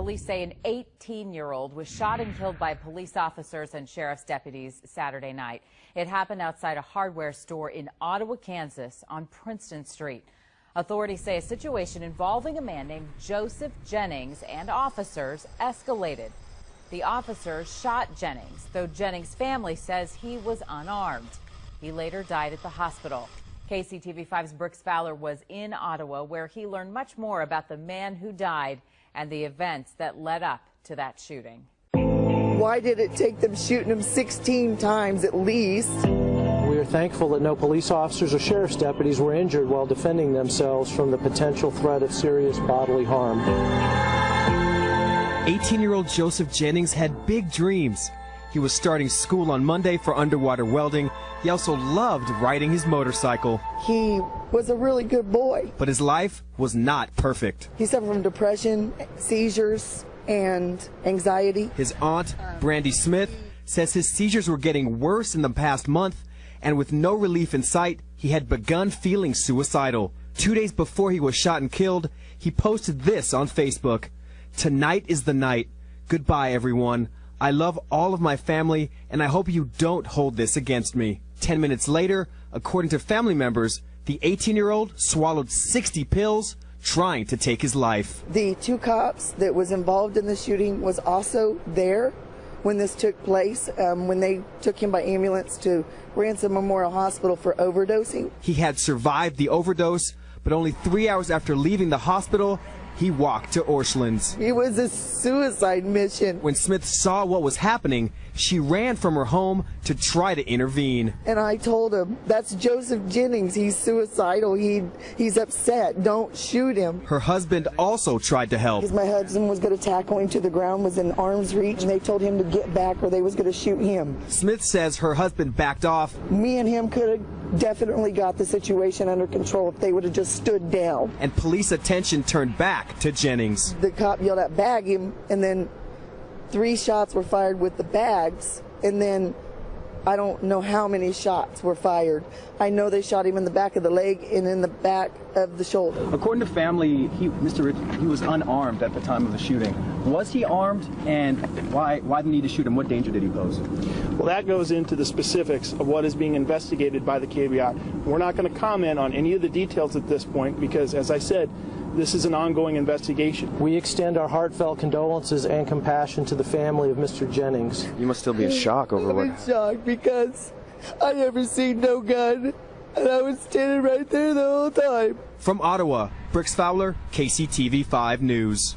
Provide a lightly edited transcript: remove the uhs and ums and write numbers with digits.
Police say an 18-year-old was shot and killed by police officers and sheriff's deputies Saturday night. It happened outside a hardware store in Ottawa, Kansas on Princeton Street. Authorities say a situation involving a man named Joseph Jennings and officers escalated. The officers shot Jennings, though Jennings' family says he was unarmed. He later died at the hospital. KCTV5's Brooks Fowler was in Ottawa, where he learned much more about the man who died and the events that led up to that shooting. Why did it take them shooting him 16 times at least? We are thankful that no police officers or sheriff's deputies were injured while defending themselves from the potential threat of serious bodily harm. 18-year-old Joseph Jennings had big dreams. He was starting school on Monday for underwater welding. He also loved riding his motorcycle. He was a really good boy. But his life was not perfect. He suffered from depression, seizures, and anxiety. His aunt, Brandy Smith, says his seizures were getting worse in the past month, and with no relief in sight, he had begun feeling suicidal. 2 days before he was shot and killed, he posted this on Facebook. "Tonight is the night. Goodbye, everyone. I love all of my family, and I hope you don't hold this against me." 10 minutes later, according to family members, the 18-year-old swallowed 60 pills trying to take his life. The 2 cops that was involved in the shooting was also there when this took place, when they took him by ambulance to Ransom Memorial Hospital for overdosing. He had survived the overdose, but only 3 hours after leaving the hospital, he walked to Orshlands. It was a suicide mission. When Smith saw what was happening, she ran from her home to try to intervene. And I told him, that's Joseph Jennings. He's suicidal. He's upset. Don't shoot him. Her husband also tried to help. Because my husband was going to tackle him to the ground, was in arm's reach, and they told him to get back or they was going to shoot him. Smith says her husband backed off. Me and him could have definitely got the situation under control if they would have just stood down. And police attention turned back to Jennings. The cop yelled out, "Bag him," and then 3 shots were fired with the bags, and then I don't know how many shots were fired. I know they shot him in the back of the leg and in the back of the shoulder. According to family, he was unarmed at the time of the shooting. Was he armed, and why the need to shoot him? What danger did he pose? Well, that goes into the specifics of what is being investigated by the KBI. We're not going to comment on any of the details at this point because, as I said, this is an ongoing investigation. We extend our heartfelt condolences and compassion to the family of Mr. Jennings. You must still be in shock over what... I'm in shock because I never seen no gun, and I was standing right there the whole time. From Ottawa, Brooks Fowler, KCTV5 News.